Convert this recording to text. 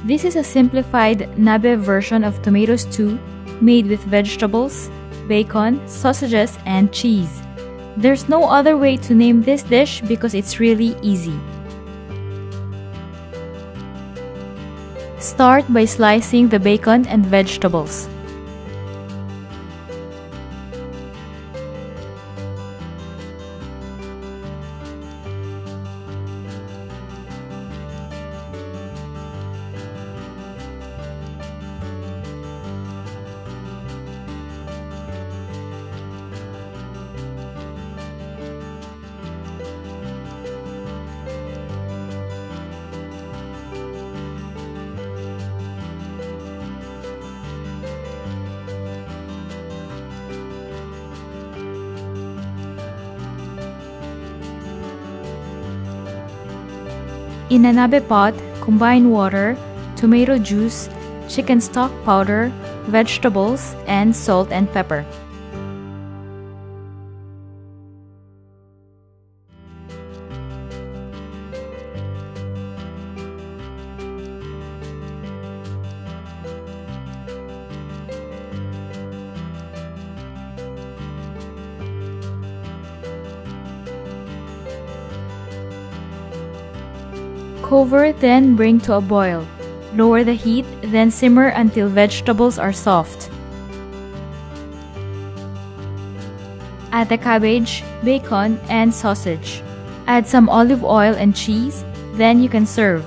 This is a simplified Nabe version of tomato stew made with vegetables, bacon, sausages, and cheese. There's no other way to name this dish because it's really easy. Start by slicing the bacon and vegetables. In a Nabe pot, combine water, tomato juice, chicken stock powder, vegetables, and salt and pepper. Cover, then bring to a boil. Lower the heat, then simmer until vegetables are soft. Add the cabbage, bacon, and sausage. Add some olive oil and cheese, then you can serve.